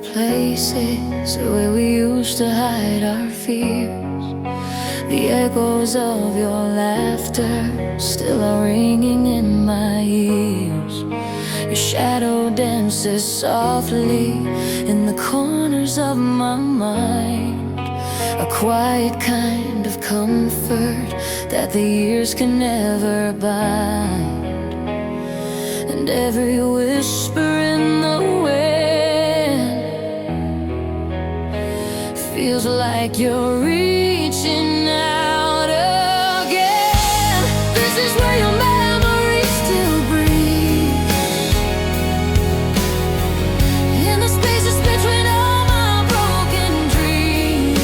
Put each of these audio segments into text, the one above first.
places where we used to hide our fears. The echoes of your laughter still are ringing in my ears. Your shadow dances softly in the corners of my mind, a quiet kind of comfort that the years can never bind. And every whisper in the wind feels like you're reaching out again. This is where your memory still breathes, in the spaces between all my broken dreams.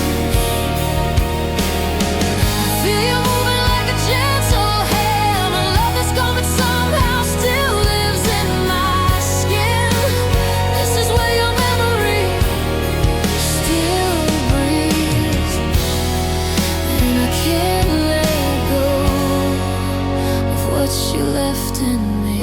I feel you moving like a gentle hand, a love that's gone but somehow still lives in my skin. This is where your memory still breathes, and I can't let go of what you left in me.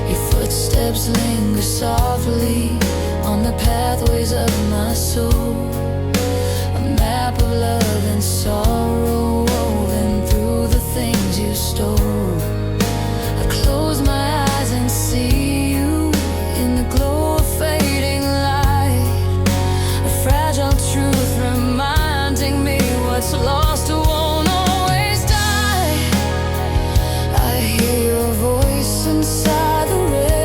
Your footsteps linger softly on the pathways of my soul, a map of love and sorrow woven through the things you stole. I close my eyes and see you in the glow of fading light, a fragile truth reminding me what's lost won't always die. I hear your voice inside the rain,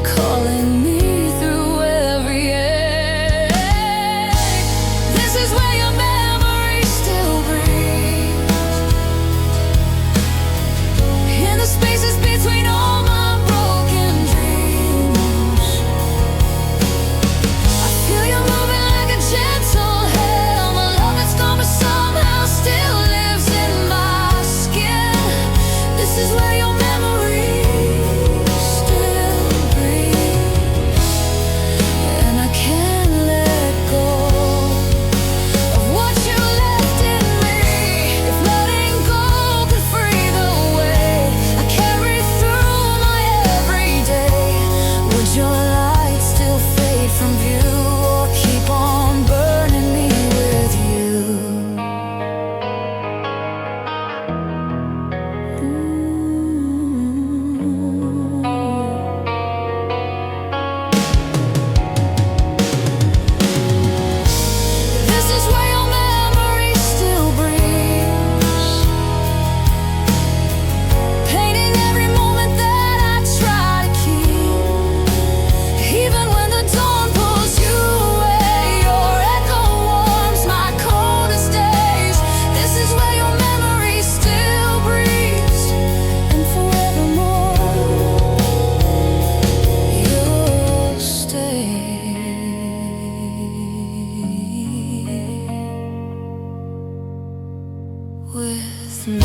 calling me through every ache. This is where your memory still breathes, in the spaces between all my broken dreams. I feel you moving like a gentle hand, a love that's gone but somehow still lives in my skin. This is where your memory still breathes, and I can't let go of what you left in me. If letting go could free the way I carry through my everyday, would your light still fade from view, or keep on burning me with you? This is where your memory still breathes, painting every moment that I try to keep. Even when the dawn pulls you away, your echo warms my coldest days. This is where your memory still breathes, and forevermore you'll stay with me.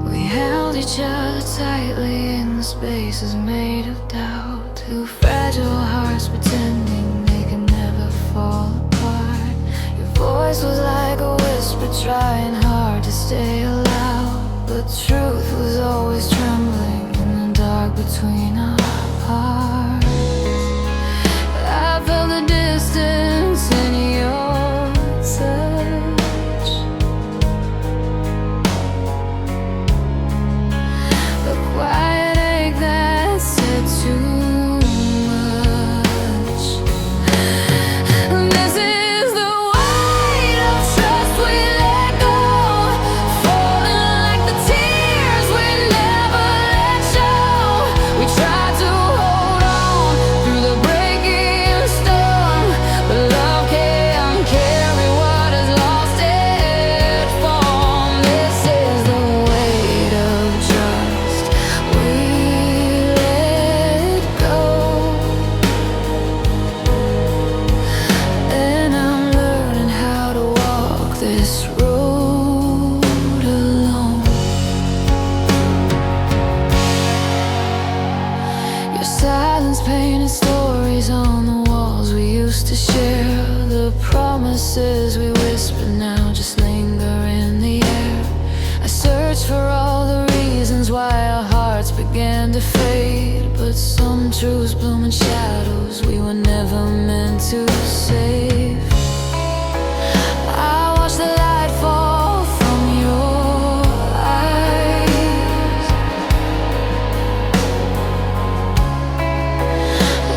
We held each other tightly in the spaces made of doubt, two fragile hearts pretending they could never fall apart. Your voice was like a whisper, trying hard to stay alive, but truth was always trembling in the dark between our hearts. I felt the distance in your touch, the quiet ache that said too much. This is the weight of trust we let go, falling like the tears we never let show. We tried to hold on through the breaking storm, but love can't carry what is lost its form. This is the weight of trust we let go, and I'm learning how to walk this road alone. Your silence painted stories on the walls we used to share. The promises we whispered now just linger in the air. I searched for all the reasons why our hearts began to fade, but some truths bloom in shadows we were never meant to save. I watched the light fall from your eyes,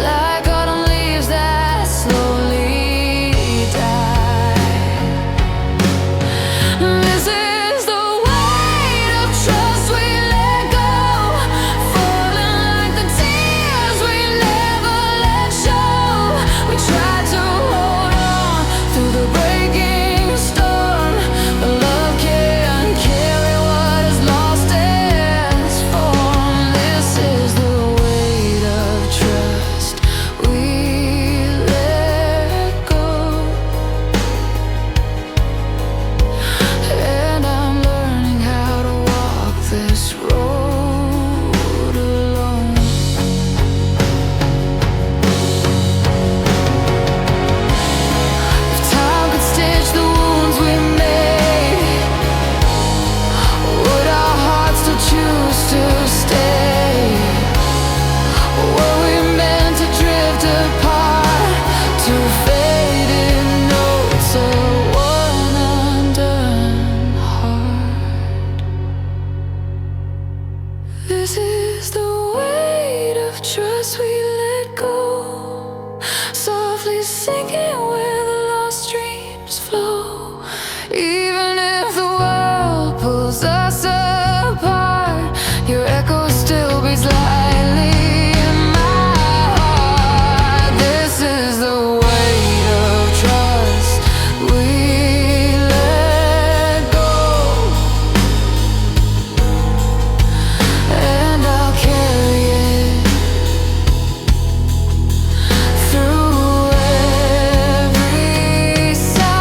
like autumn leaves that slowly die. This is the weight of trust we let go, falling like the tears we never let show. We tried to hold on through the breaking storm, but love can't carry what is lost its form. This is the weight of trust we let go, and I'm learning how to walk this road alone. If time could stitch the wounds we made, would our hearts still choose to stay? Were we meant to drift apart, to faded notes of one undone heart? This is the weight of trust we let go, softly sinking where the lost dreams flow. Even if the world pulls us apart, your echo still beats lightly in my heart. This is the weight of trust we let go, and I'll carry it through every silent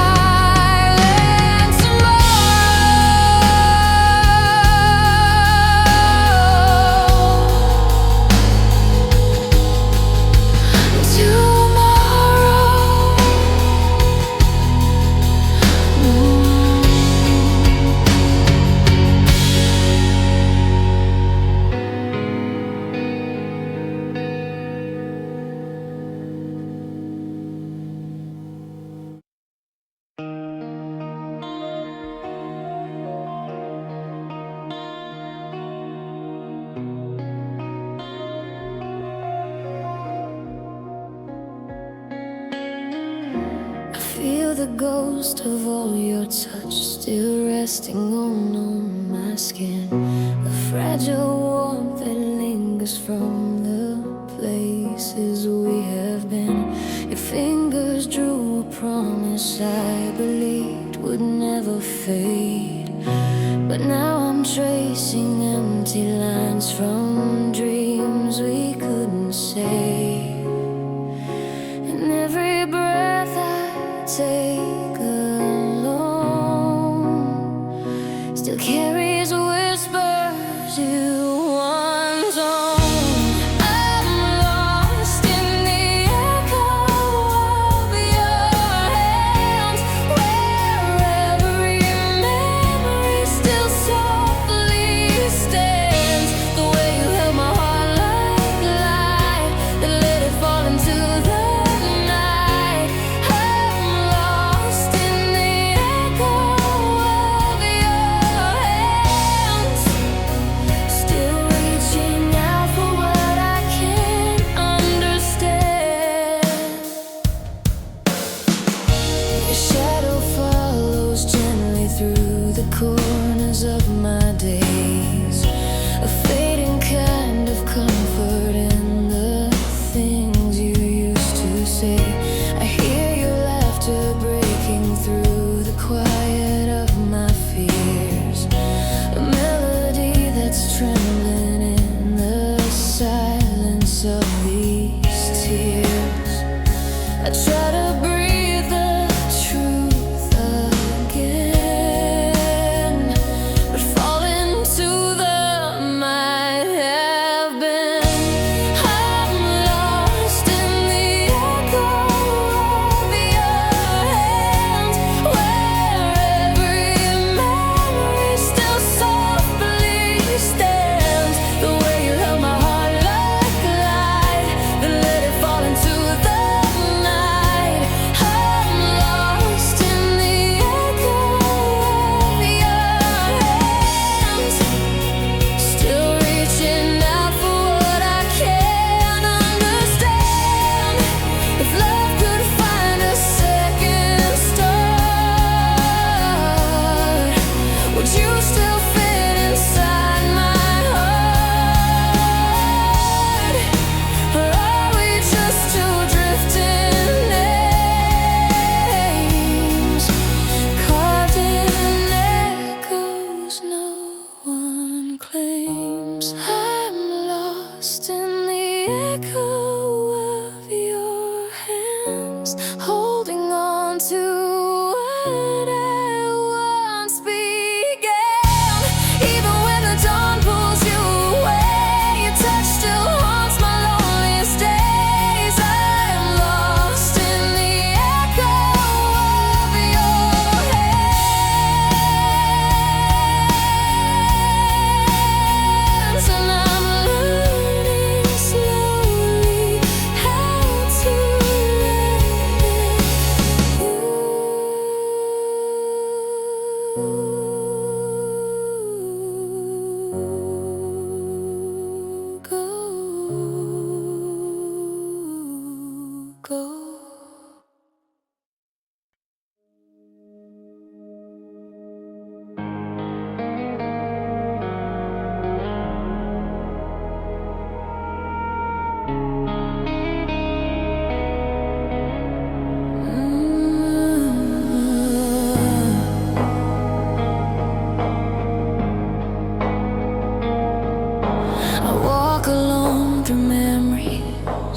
feel the ghost of all your touch still resting on my skin, the fragile warmth that lingers from the places we have been. Your fingers drew a promise I believed would never fade, but now I'm tracing empty lines from dreams we couldn't say. And every breath I take alone still carries whispers you once owned. I'm lost in the echo of your hands, where every memory still softly stands. The way you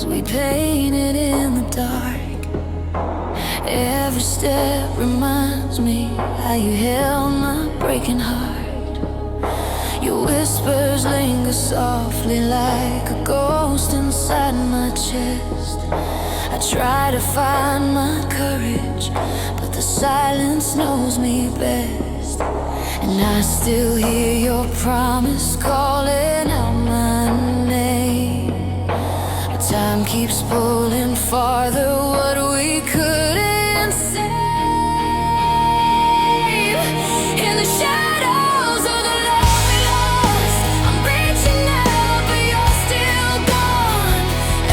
we painted in the dark. Every step reminds me how you held my breaking heart. Your whispers linger softly like a ghost inside my chest. I try to find my courage, but the silence knows me best. And I still hear your promise calling out my name. But time keeps pulling farther what we couldn't save. In the shadows of the love we lost, I'm reaching out, but you're still gone.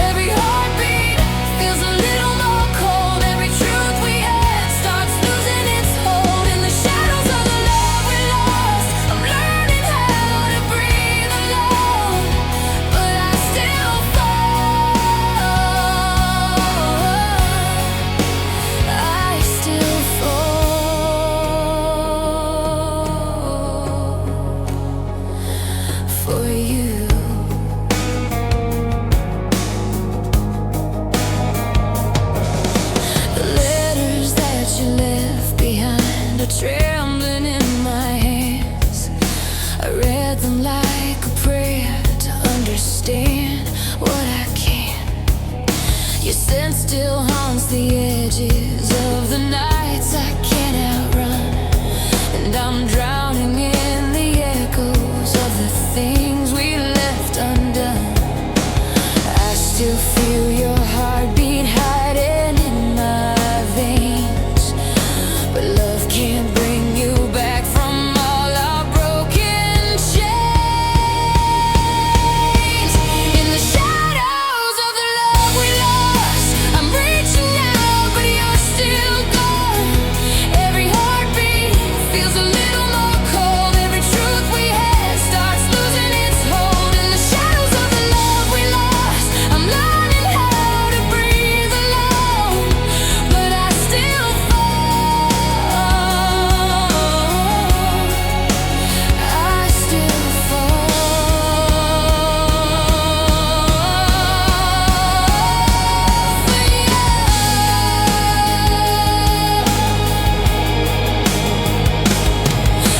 Every heartbeat feels a little more cold. Every truth we had starts losing its hold. In the shadows of the love we lost, I'm learning how to breathe alone, but I still fall. I still fall for you. The letters that you left behind are trembling in my hands. I read them like a prayer to understand what I can. Your scent still haunts the edges of the nights I can't outrun, and I'm drowning in the echoes of the things we left undone. I still feel your heartbeat hiding in my veins, but love can't bring you back from all our broken chains. In the shadows of the love we lost, I'm reaching out, but you're still gone. Every heartbeat feels a little more cold. Every truth we had starts losing its hold. In the shadows of the love we lost, I'm learning how to breathe alone, but I still fall. I still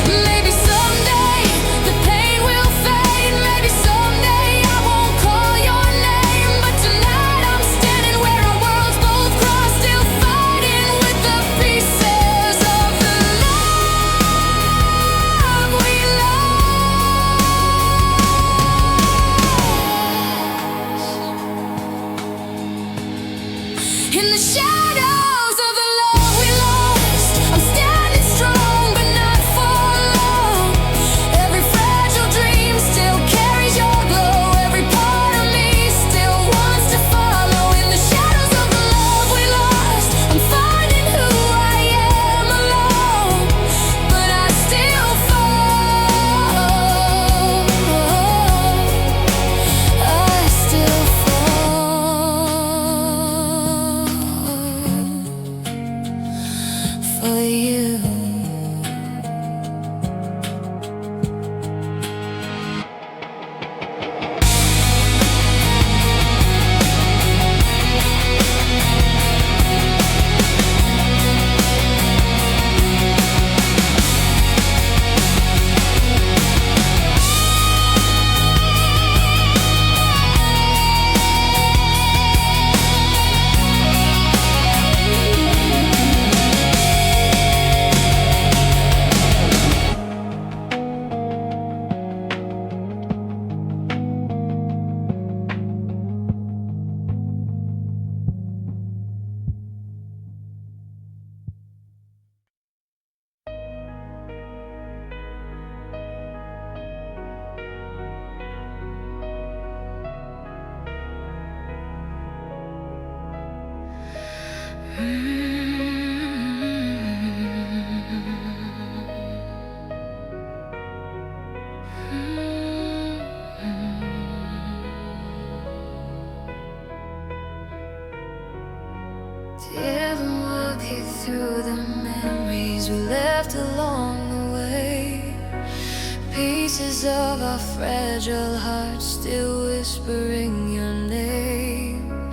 Maybe someday the pain will fade. Maybe someday I won't call your name. But tonight I'm standing where our worlds both cross, still fighting with the pieces of the love we lost. In the shadows of the love we lost, I'm standing strong, but not for long. Every fragile dream still carries your glow. Every part of me still wants to follow. In the shadows of the love we lost, I'm finding who I am alone, but I still fall. I still fall for you. Didn't walk you through the memories we left along the way. Pieces of our fragile hearts still whispering your name.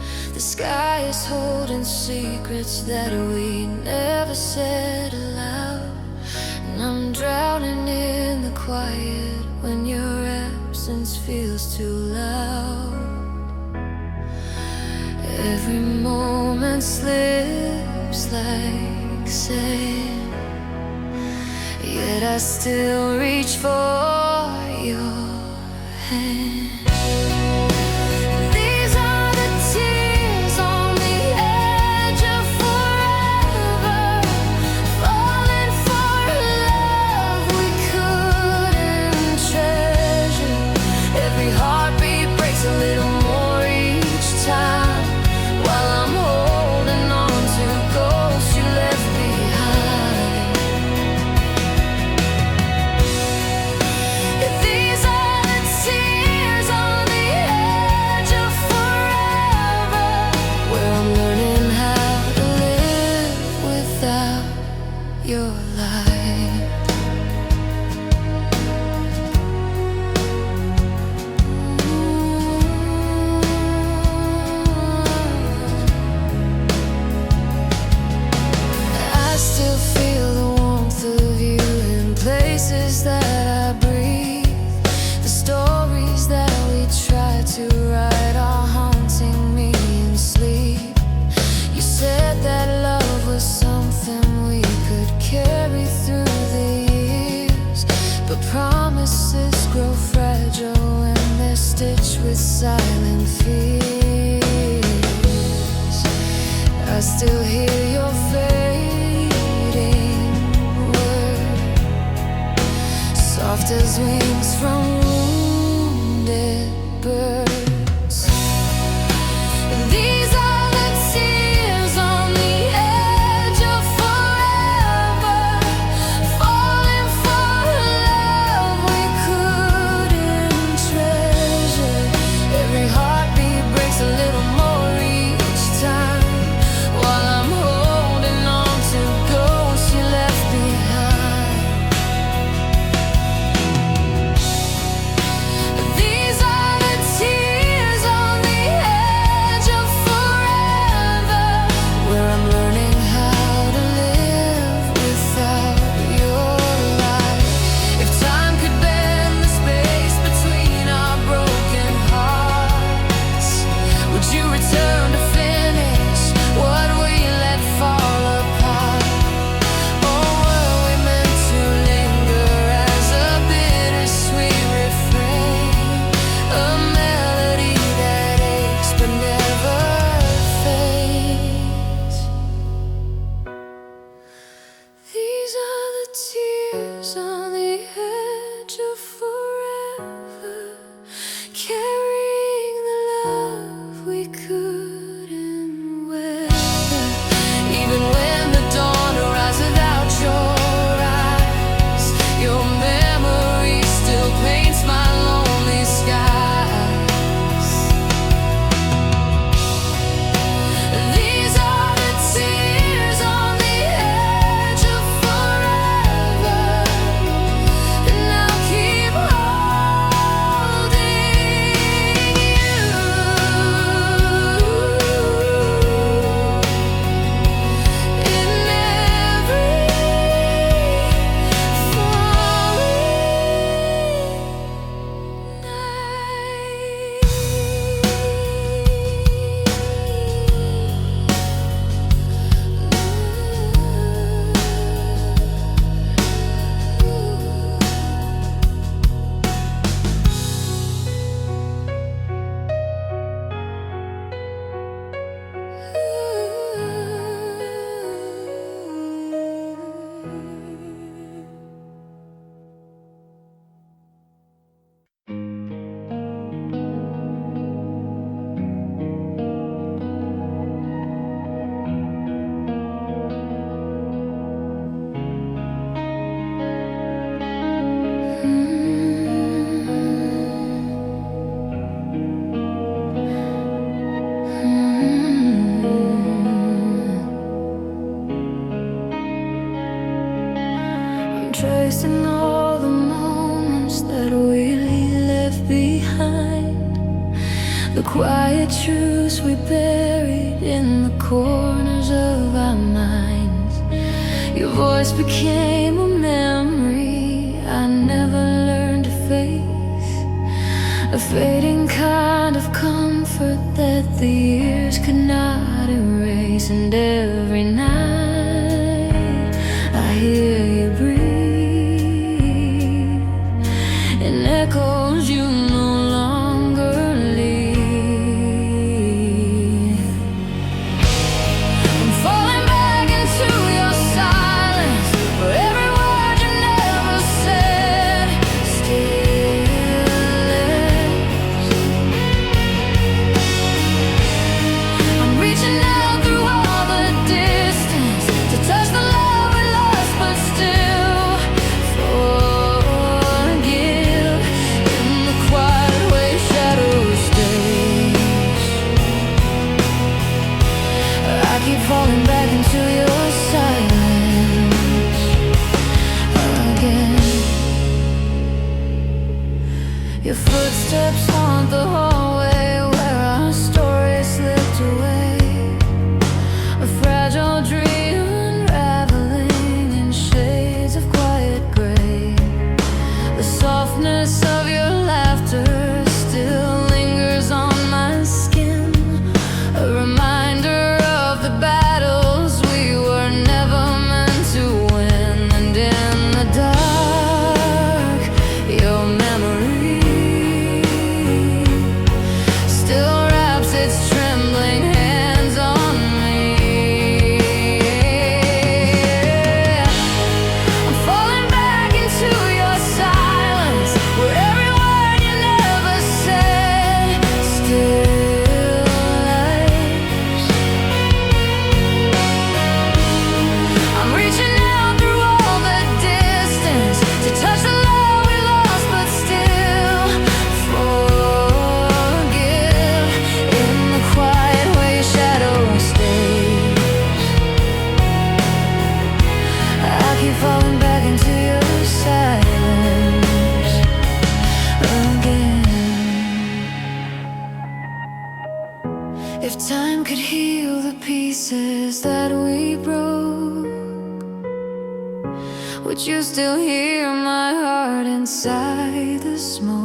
sky is holding secrets that we never said aloud. And I'm drowning in the quiet when your absence feels too loud. Every moment slips like sand, yet I still reach for your hand. Your light. I still feel the warmth of you in places that I breathe. The stories that we try to write are haunting me in sleep. You said that love was something we could carry through the years, but promises grow fragile when they're stitched with silent fears. I still hear your fading word, soft as wings from wounded birds. the quiet truths we buried in the corners of our minds. Your voice became a memory I never learned to face, a fading kind of comfort that the years could not erase. And every night I hear you breathe in echoes you no longer leave. I'm falling back into your silence, where every word you never said still lives. I'm reaching out through all the distance to touch the love we lost, but still forgive. In the quiet way shadows stays, I keep falling back into your silence again. Your footsteps haunt the hallway where our story slipped away, a fragile dream unraveling in shades of quiet gray. The softness of your laughter still lingers on my skin, a reminder of the battles we were never meant to win. And in the dark, your memory still wraps its trembling hands on me. I'm falling back into your silence, where every word you never said still lives. I'm reaching out through all the distance to touch the love we lost, but still forgive. In the quiet way shadow stays, I keep falling back into your silence again. If time could heal the pieces that we broke, would you still hear my heart inside the smoke?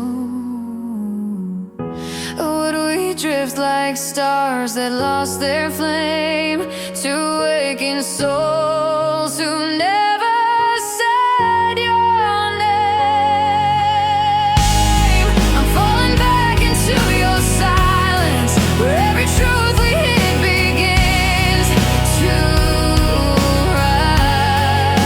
Or would we drift like stars that lost their flame to waking souls who never said your name? I'm falling back into your silence, where every truth we hid begins to rise.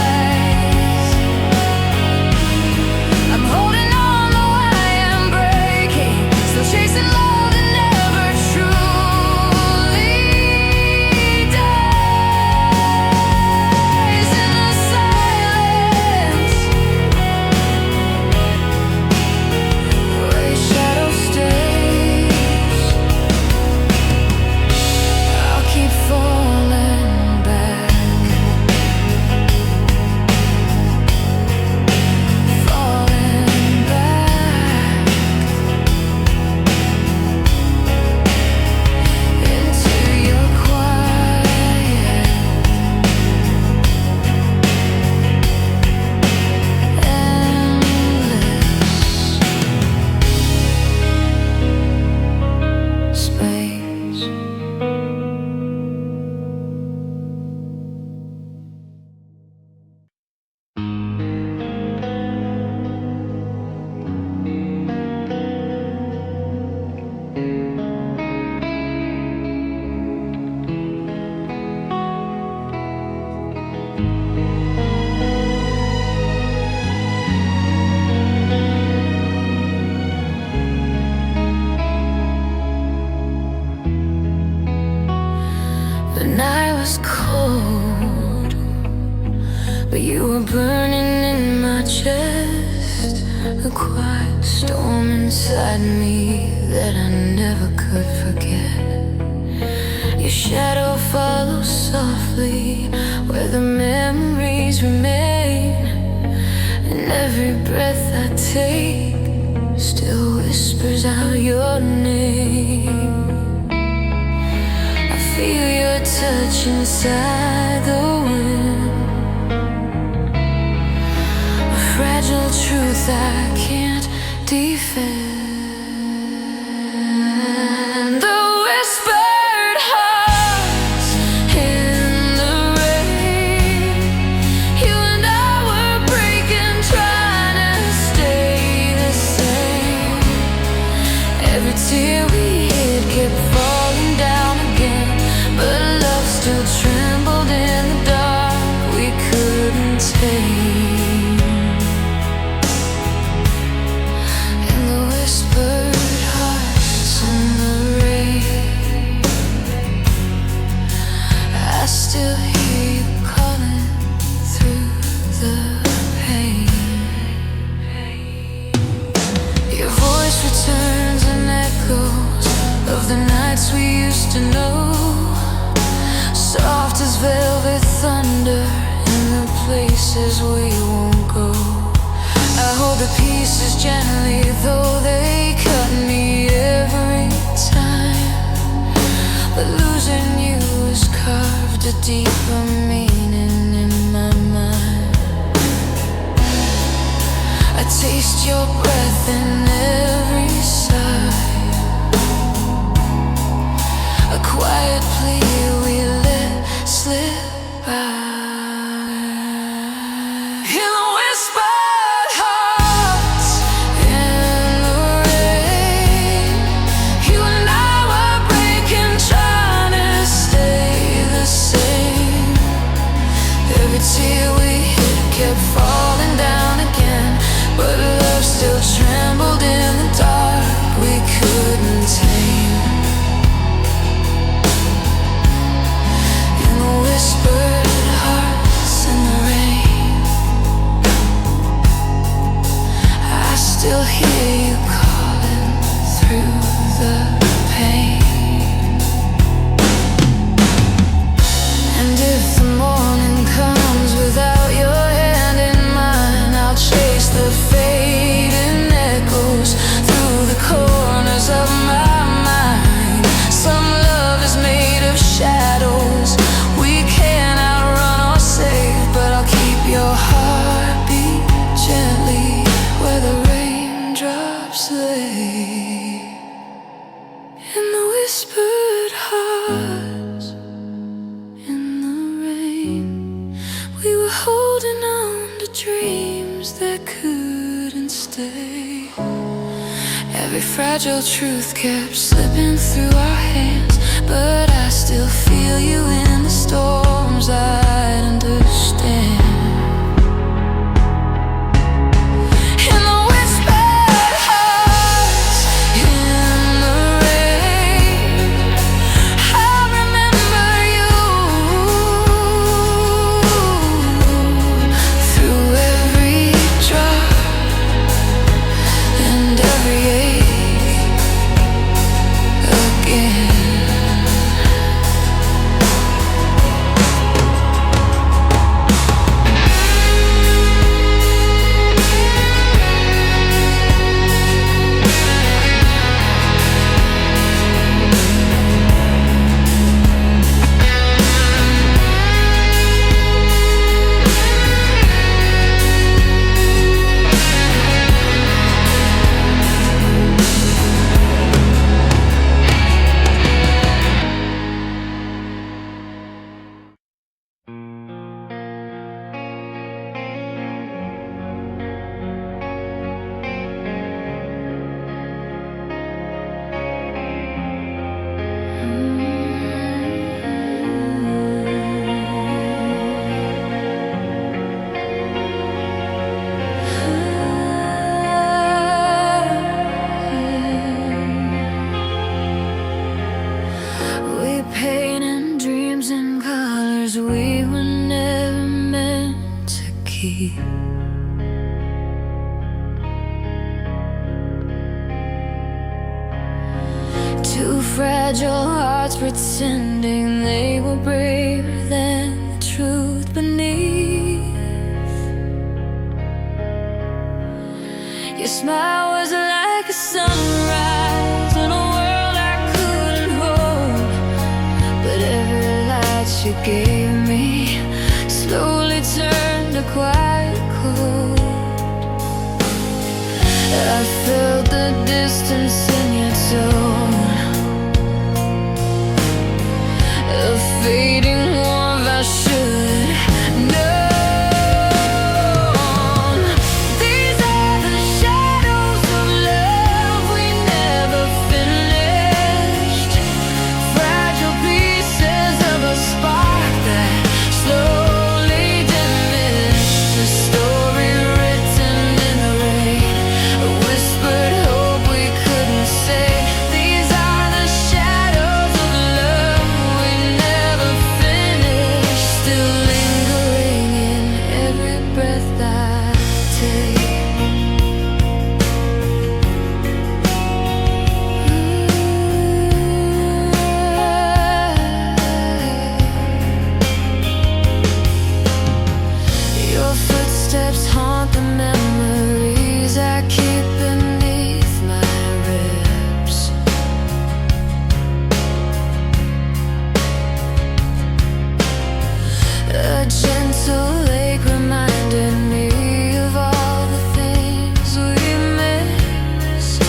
I'm holding on though I am breaking, still chasing love that never truly dies. In the silence, where shadow stays, I'll keep falling back, falling back into your quiet, endless space. The night was cold, but you were burning in my chest, a quiet storm inside me that I never could forget. Your shadow follows softly where the memories remain, and every breath I take still whispers out your name. reach inside the wind, a fragile truth I can't defend. The whispered hearts in the rain. You and I were breaking, trying to stay the same. Every tear we hid kept falling down again, but love still trembled in the dark we couldn't tame. And the whispered hearts in the rain, I still hear you calling through the pain. Your voice returns and echoes of the nights we used to know, soft as velvet thunder in the places we won't go. I hold the pieces gently, though they cut me every time. But losing you has carved a deeper meaning in my mind. I taste your breath in every sigh, a quiet plea we let slip by. In the whispered hearts in the rain, you and I were breaking, trying to stay the same. Every tear we hid kept falling down again, but love still trembled in the dark we couldn't tame. In the whispered hearts in the rain, I still hear you calling through the pain. And if the morning comes without your hand in mine, I'll chase the fading echoes through the corners of my mind. Some love is made of shadows we can't outrun or save, but I'll keep your heartbeat gently where the raindrops lay. In the whispered hearts in the rain, we were holding on to dreams that couldn't stay. Every fragile truth kept slipping through our hands, but I still feel you in the storms I'd understand. In the whispered hearts in the rain, I remember you through every drop and every ache again. We painted dreams in colors we were never meant to keep. Two fragile hearts pretending they were braver than the truth beneath. Your smile was like a sunrise in a world I couldn't hold, but every light you gave me slowly turned to quiet cold. I felt the distance in your tone, a fading warmth I should know. These are the shadows of love we never finished, fragile pieces of a spark that slowly diminished. A story written in the rain, a whispered hope we couldn't say. These are the shadows of love we never finished, still lingering in every breath I take. Your footsteps haunt the memories I keep beneath my ribs. A gentle lake reminded me of all the things we missed.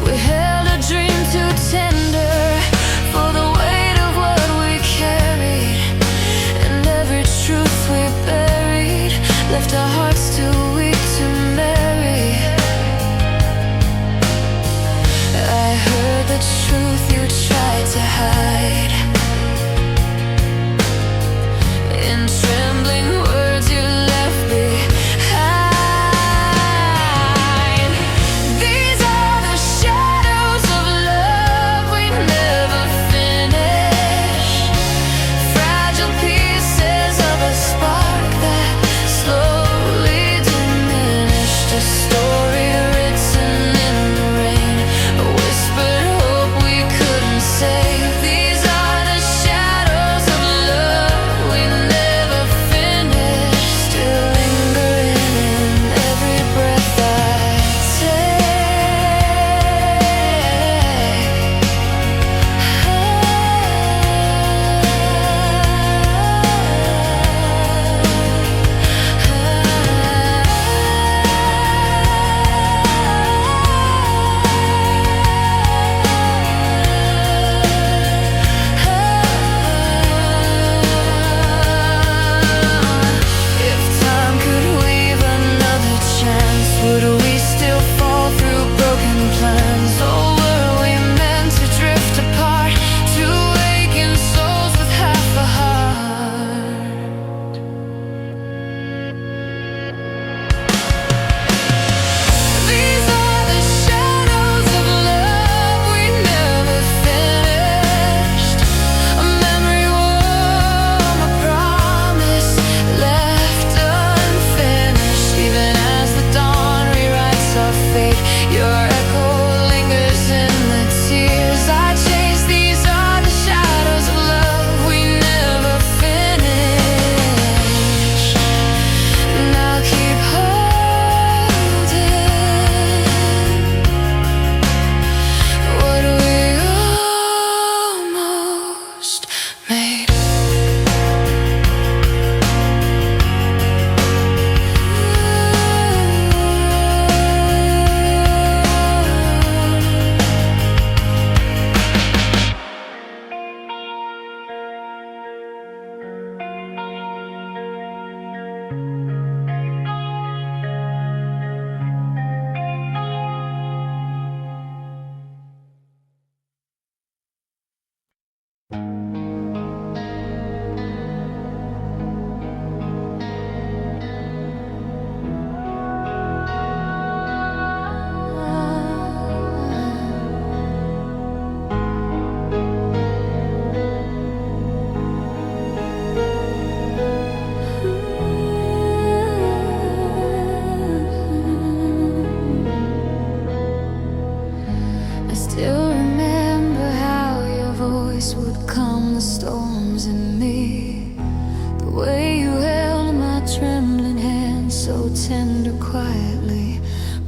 We held a dream too tender for the weight of what we carried, and every truth we buried left our hearts too weak to marry. I heard the truth you tried to hide in trembling words you left behind. These are the shadows of love we never finished, fragile pieces of a spark that slowly diminished. A story written in the rain, a whispered hope we couldn't say. These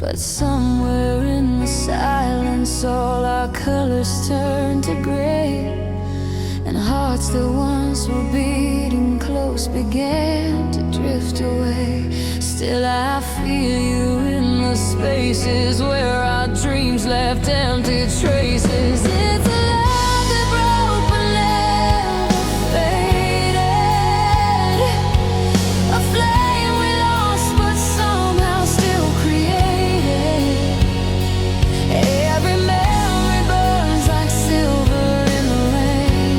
But somewhere in the silence, all our colors turn to gray, and hearts that once were beating close began to drift away. Still I feel you in the spaces where our dreams left empty traces. It's a love that broke but never faded, a flame we lost but somehow still created. Every memory burns like silver in the rain.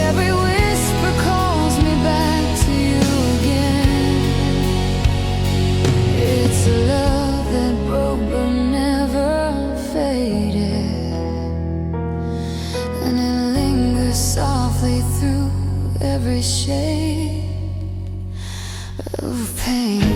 Every whisper calls me back to you again. It's a love that broke but never faded, and it lingers softly through every shade of pain.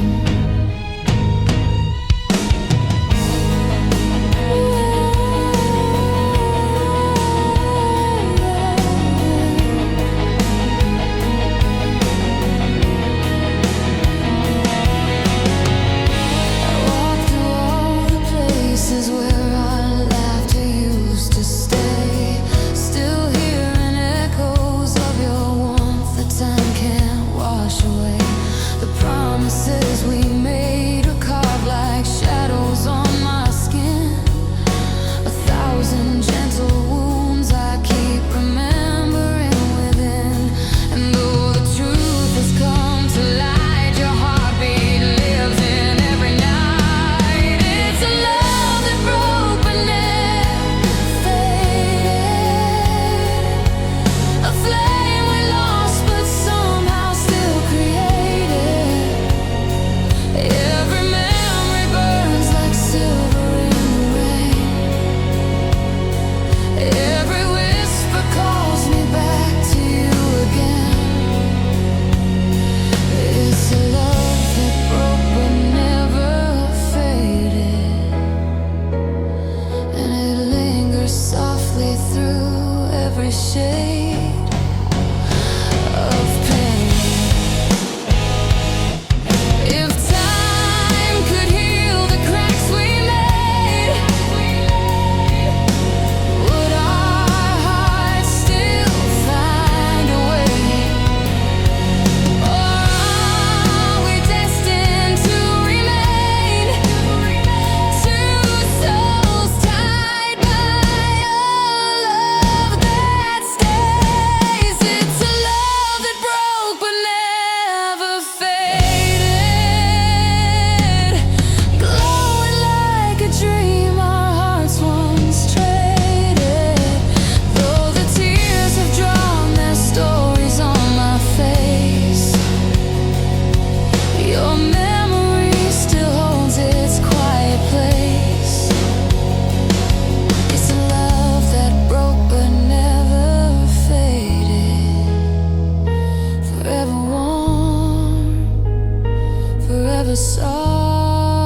Soft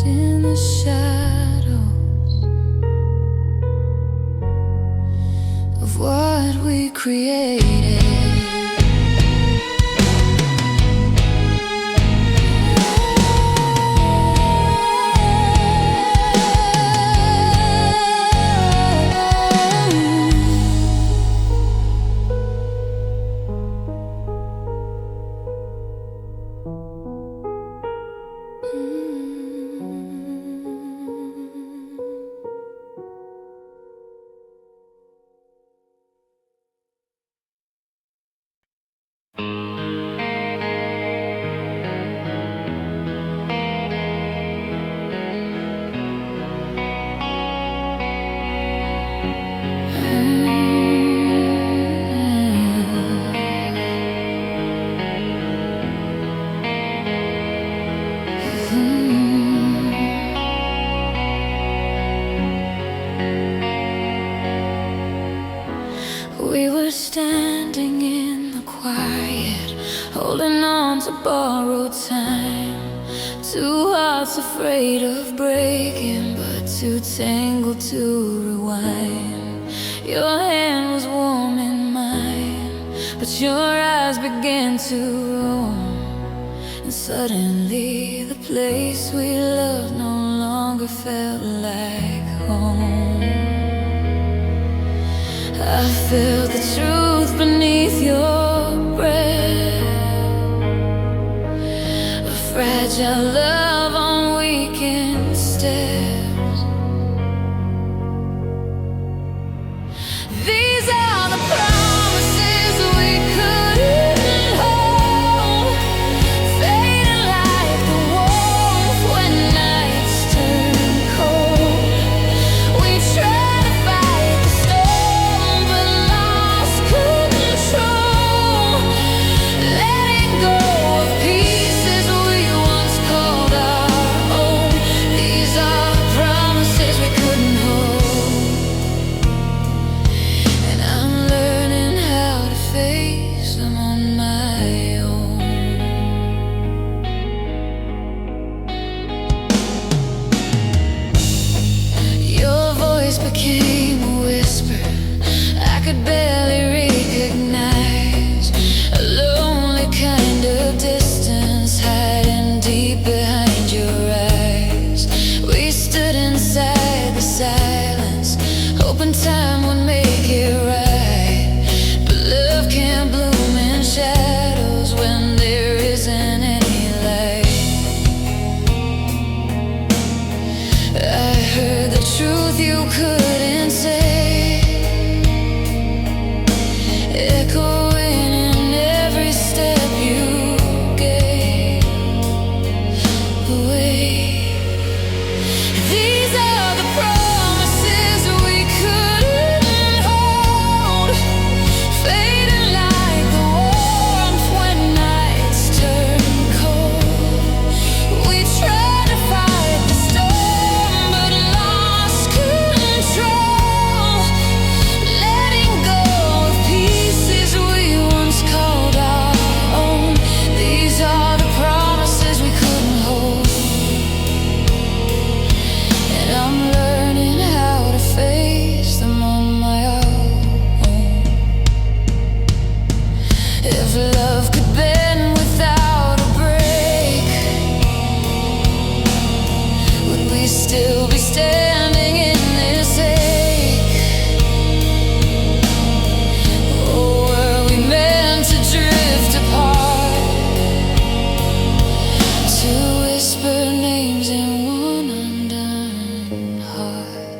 in the shadows of what we created. We were standing in the quiet, holding on to borrowed time. Two hearts afraid of breaking, but too tangled to rewind. Your hand was warm in mine, but your eyes began to roam, and suddenly the place we loved no longer felt like home. I felt the truth beneath your breath, a fragile love on weekend steps. These are the promises we couldn't hold, fading like the warmth when nights turn cold. We tried to fight the storm but lost control, letting go of pieces we once called our own. These are the promises we couldn't hold, and I'm learning how to face them on my own. Your voice became a whisper I could barely recognize, a lonely kind of distance hiding deep behind your eyes. We stood inside the silence, hoping time would make it right, but love can't bloom in shadows when there isn't any light. I heard the truth you couldn't say, echoing in every step you gave away. These are the promises we couldn't hold, fading like the warmth when nights turn cold. We tried to fight the storm but lost control, letting go of pieces we once called our own. These are the promises we couldn't hold, and I'm learning how to face them on my own. If love could bend without a break, would we still be standing in this ache? Or were we meant to drift apart, to whisper names in one undone heart?